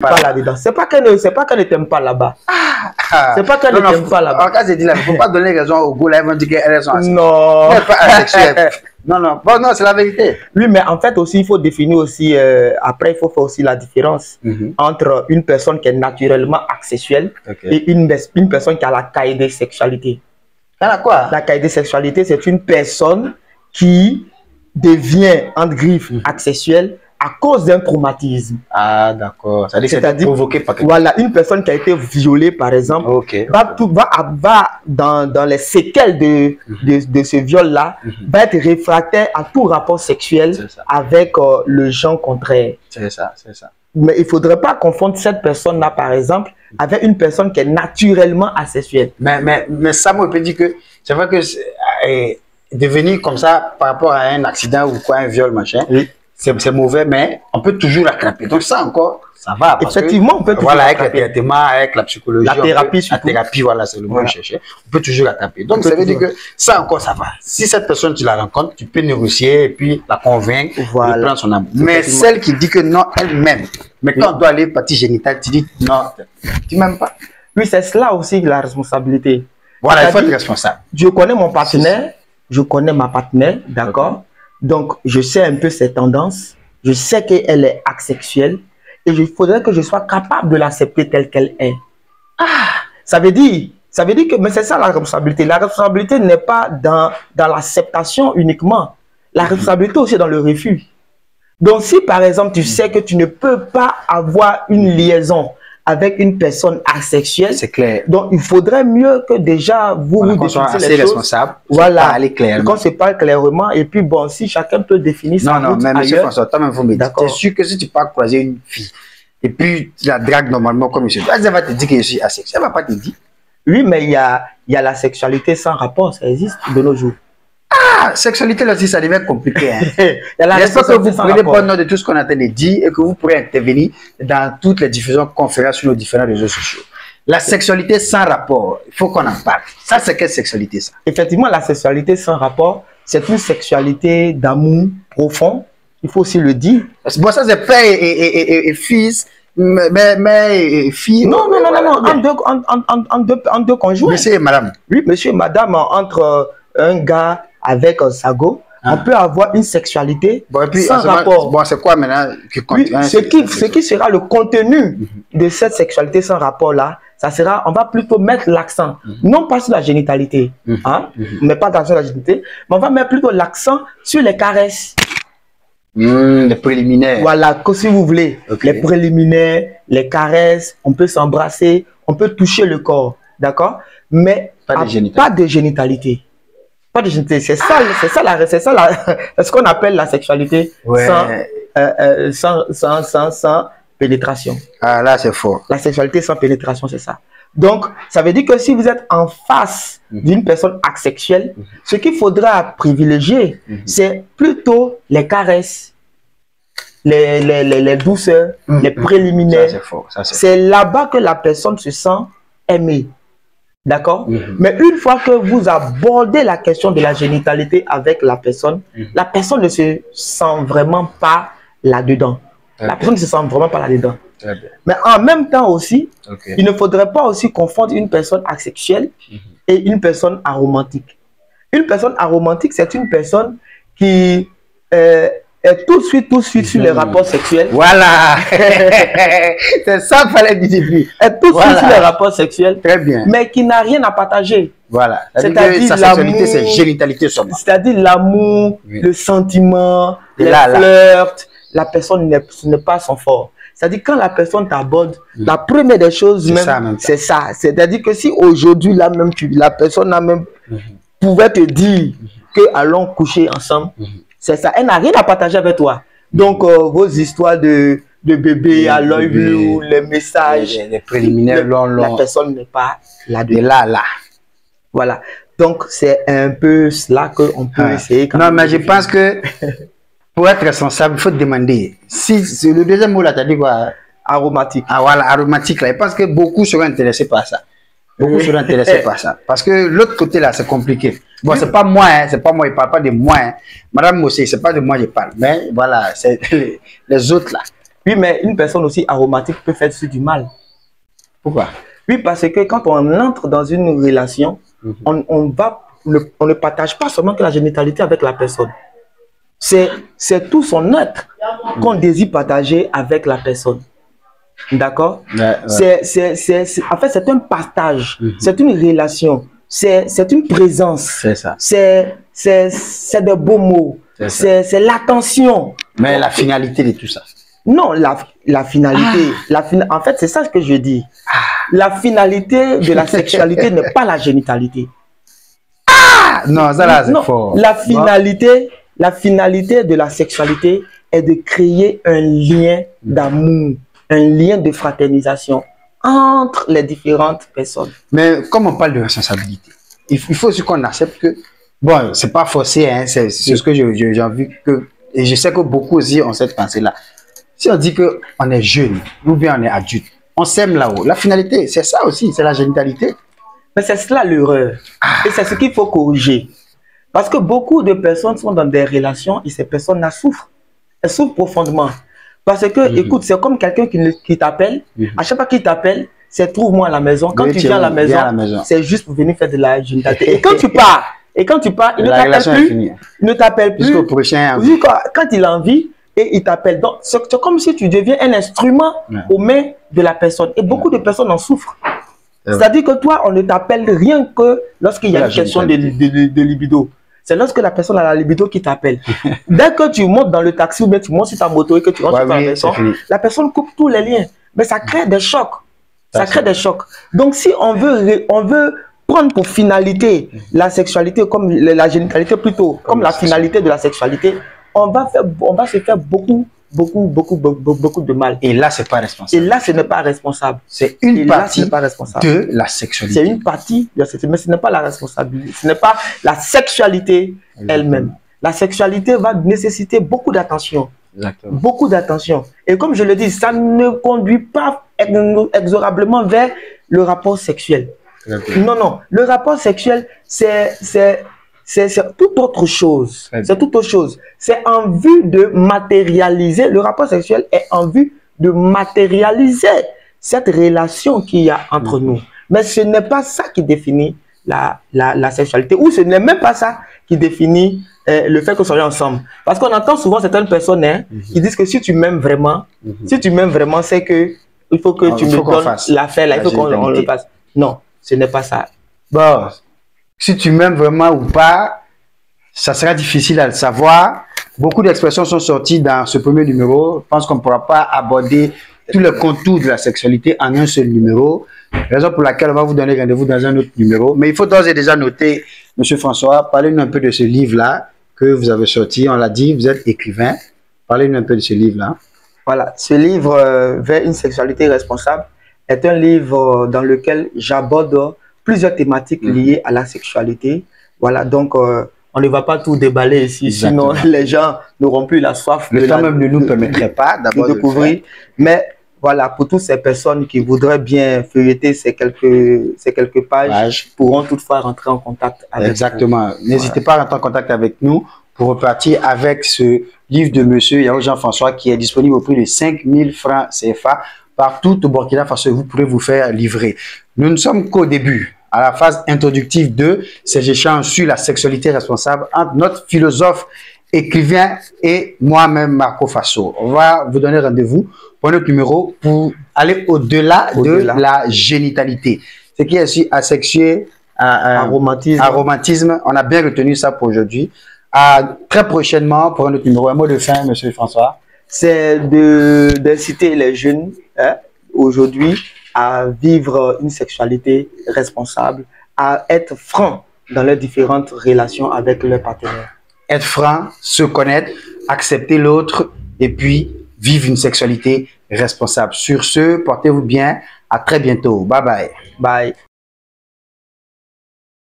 Pas là-dedans. C'est pas qu'elle ne t'aime pas là-bas. C'est pas qu'elle ne t'aime pas là-bas. Quand je dis là, il ne faut pas donner raison au goût là, ils vont dire qu'elles sont asexuelles. Non. Elle n'est pas asexuelle. Non, non. Bon, non, c'est la vérité. Oui, mais en fait aussi, il faut définir aussi, après, il faut faire aussi la différence entre une personne qui est naturellement asexuelle et une personne qui a la qualité sexualité. Elle a quoi? La qualité sexualité, c'est une personne qui devient, entre griffes, asexuelle à cause d'un traumatisme. Ah, d'accord. C'est-à-dire provoqué par quelqu'un. Voilà, une personne qui a été violée, par exemple, va dans les séquelles de ce viol-là, va être réfractaire à tout rapport sexuel avec le genre contraire. C'est ça, c'est ça. Mais il ne faudrait pas confondre cette personne-là, par exemple, avec une personne qui est naturellement asexuelle. Mais ça, moi, je peux dire que c'est vrai que devenir comme ça par rapport à un accident ou quoi, un viol, machin, c'est mauvais, mais on peut toujours l'attraper. Donc ça encore, ça va. Effectivement, on peut toujours l'attraper. Avec le traitement, avec la psychologie, la thérapie, voilà, c'est le mot que je cherchais. On peut toujours l'attraper. Donc ça veut dire que ça encore, ça va. Si cette personne, tu la rencontres, tu peux négocier et puis la convaincre de prendre son amour. Mais celle qui dit que non, elle-même, mais quand on doit aller partie génitale, tu dis non, tu m'aimes pas. Oui, c'est cela aussi la responsabilité. Voilà, il faut être responsable. Je connais mon partenaire, je connais ma partenaire, d'accord? Donc, je sais un peu ses tendances, je sais qu'elle est asexuelle et il faudrait que je sois capable de l'accepter telle qu'elle est. Ça veut dire que, mais c'est ça la responsabilité. La responsabilité n'est pas dans l'acceptation uniquement. La responsabilité aussi est dans le refus. Donc, si par exemple, tu sais que tu ne peux pas avoir une liaison avec une personne asexuelle, c'est clair. Donc, il faudrait mieux que déjà vous définissez les choses. Responsable. Voilà. Aller clairement. Quand c'est pas clairement, et puis bon, si chacun peut définir sa route Non, mais monsieur François, toi-même, vous me dites, d'accord. T'es sûr que si tu pars croiser une fille, et puis tu la dragues normalement comme monsieur, elle va te dire que je suis asexuel, elle va pas te dire. Oui, mais il y a la sexualité sans rapport, ça existe de nos jours. Ah, sexualité là aussi, ça devient compliqué. Hein. J'espère que vous prenez bonne note de tout ce qu'on a en train de dire et que vous pourrez intervenir dans toutes les différentes conférences sur nos différents réseaux sociaux. La sexualité sans rapport, il faut qu'on en parle. Ça, c'est quelle sexualité, ça? Effectivement, la sexualité sans rapport, c'est une sexualité d'amour profond. Il faut aussi le dire. Bon, ça, c'est père et fils. Mais fille. Non, en deux conjoints. Monsieur et madame. Oui, monsieur et madame, entre un gars avec un sago, on peut avoir une sexualité sans rapport. Bon, c'est quoi maintenant qui compte? Oui, ce qui sera le contenu de cette sexualité sans rapport-là, ça sera, on va plutôt mettre l'accent, non pas sur la génitalité, mais pas sur la génitalité, mais on va mettre plutôt l'accent sur les caresses. Les préliminaires. Voilà, que si vous voulez, les préliminaires, les caresses, on peut s'embrasser, on peut toucher le corps, d'accord? Mais pas de génitalité. Pas de génitalité. C'est ce qu'on appelle la sexualité sans pénétration. Ah, là, c'est fort. La sexualité sans pénétration, c'est ça. Donc, ça veut dire que si vous êtes en face d'une personne asexuelle, ce qu'il faudra privilégier, c'est plutôt les caresses, les douceurs, les préliminaires. C'est là-bas que la personne se sent aimée. D'accord? Mais une fois que vous abordez la question de la génitalité avec la personne ne se sent vraiment pas là-dedans. La personne ne se sent vraiment pas là-dedans. Mais en même temps aussi, il ne faudrait pas aussi confondre une personne asexuelle et une personne aromantique. Une personne aromantique, c'est une personne qui est tout de suite sur les rapports sexuels. Voilà. C'est ça qu'il fallait dire depuis. Est tout de suite sur les rapports sexuels. Très bien. Mais qui n'a rien à partager. Voilà. C'est-à-dire sa sexualité, c'est génitalité seulement. C'est-à-dire l'amour, le sentiment, les flirts. La personne n'est pas son fort. C'est-à-dire quand la personne t'aborde, la première des choses c'est ça. C'est-à-dire que si aujourd'hui la personne même pouvait te dire que allons coucher ensemble, c'est ça. Elle n'a rien à partager avec toi. Donc vos histoires de bébé à l'œil bleu, les messages, les préliminaires longs. La personne n'est pas là. Voilà. Donc c'est un peu cela qu'on peut essayer. Non, mais je pense que pour être responsable, il faut demander. Si le deuxième mot là, tu as dit quoi? Aromatique. Ah voilà, aromatique là. Je pense que beaucoup seront intéressés par ça. Beaucoup seront intéressés par ça. Parce que l'autre côté là, c'est compliqué. Bon, c'est pas moi, c'est pas moi, il parle pas de moi. Madame Mossé, c'est pas de moi je parle. Mais voilà, c'est les autres là. Oui, mais une personne aussi aromatique peut faire aussi du mal. Pourquoi? Oui, parce que quand on entre dans une relation, on ne partage pas seulement que la génitalité avec la personne. C'est tout son être qu'on désire partager avec la personne. D'accord? En fait, c'est un partage, c'est une relation, c'est une présence. C'est ça. C'est de beaux mots, c'est l'attention. Mais la finalité de tout ça? Non, la finalité, en fait, c'est ça ce que je dis. La finalité de la sexualité n'est pas la génitalité. Non, ça là, c'est fort. La finalité de la sexualité est de créer un lien d'amour, un lien de fraternisation entre les différentes personnes. Mais comme on parle de responsabilité, il faut aussi qu'on accepte que, bon, c'est pas forcé, hein, c'est ce que j'ai vu que, et je sais que beaucoup aussi ont cette pensée-là. Si on dit qu'on est jeune, ou bien on est adulte, on s'aime là-haut. La finalité, c'est ça aussi, c'est la génitalité. Mais c'est cela l'erreur. Et c'est ce qu'il faut corriger. Parce que beaucoup de personnes sont dans des relations et ces personnes-là souffrent. Elles souffrent profondément. Parce que, écoute, c'est comme quelqu'un qui t'appelle. À chaque fois qu'il t'appelle, c'est trouve-moi à la maison. Quand tu viens à la maison, c'est juste pour venir faire de la génitalité. Et quand tu pars, il ne t'appelle plus. Il ne t'appelle plus. Jusqu'au prochain. Quand il a envie, et il t'appelle. Donc, c'est comme si tu deviens un instrument aux mains de la personne. Et beaucoup de personnes en souffrent. C'est-à-dire que toi, on ne t'appelle rien que lorsqu'il y a une question de libido. C'est lorsque la personne a la libido qui t'appelle. Dès que tu montes dans le taxi ou bien tu montes sur ta moto et que tu rentres dans la personne coupe tous les liens. Mais ça crée des chocs. Ça crée des chocs. Donc, si on veut prendre pour finalité la sexualité, comme la génitalité plutôt, comme la finalité de la sexualité, on va se faire beaucoup de mal. Et là, c'est pas responsable. Et là, ce n'est pas responsable. C'est une partie de la sexualité. C'est une partie de la sexualité, mais ce n'est pas la responsabilité. Ce n'est pas la sexualité elle-même. La sexualité va nécessiter beaucoup d'attention. Beaucoup d'attention. Et comme je le dis, ça ne conduit pas inexorablement vers le rapport sexuel. Non, non. Le rapport sexuel, c'est tout autre chose. C'est tout autre chose. C'est en vue de matérialiser. Le rapport sexuel est en vue de matérialiser cette relation qu'il y a entre nous. Mais ce n'est pas ça qui définit la sexualité. Ou ce n'est même pas ça qui définit le fait qu'on soit ensemble. Parce qu'on entend souvent certaines personnes qui disent que si tu m'aimes vraiment, c'est que il faut que tu me donnes l'affaire, il faut qu'on le fasse. Non, ce n'est pas ça. Bon. Si tu m'aimes vraiment ou pas, ça sera difficile à le savoir. Beaucoup d'expressions sont sorties dans ce premier numéro. Je pense qu'on ne pourra pas aborder tout le contour de la sexualité en un seul numéro. Raison pour laquelle on va vous donner rendez-vous dans un autre numéro. Mais il faut d'ores et déjà noter, Monsieur François, parlez-nous un peu de ce livre-là que vous avez sorti. On l'a dit, vous êtes écrivain. Parlez-nous un peu de ce livre-là. Voilà, ce livre, Vers une sexualité responsable, est un livre dans lequel j'aborde plusieurs thématiques liées à la sexualité. Voilà, donc on ne va pas tout déballer ici, sinon les gens n'auront plus la soif. Le temps même ne nous permettrait pas d'abord de découvrir. Mais voilà, pour toutes ces personnes qui voudraient bien feuilleter ces quelques pages, pourront toutefois rentrer en contact avec Exactement. N'hésitez pas à rentrer en contact avec nous pour repartir avec ce livre de Monsieur Yao Jean-François qui est disponible au prix de 5 000 francs CFA partout au Burkina Faso. Vous pourrez vous faire livrer. Nous ne sommes qu'au début, à la phase introductive de ces échanges sur la sexualité responsable entre notre philosophe, écrivain et moi-même, Marco Faso. On va vous donner rendez-vous pour notre numéro pour aller au-delà de la génitalité. Ce qui est aussi asexué, aromatisme. On a bien retenu ça pour aujourd'hui. Très prochainement pour un autre numéro. Un mot de fin, Monsieur François. C'est d'inciter les jeunes aujourd'hui à vivre une sexualité responsable, à être franc dans leurs différentes relations avec leurs partenaires. Être franc, se connaître, accepter l'autre et puis vivre une sexualité responsable. Sur ce, portez-vous bien. À très bientôt. Bye bye. Bye.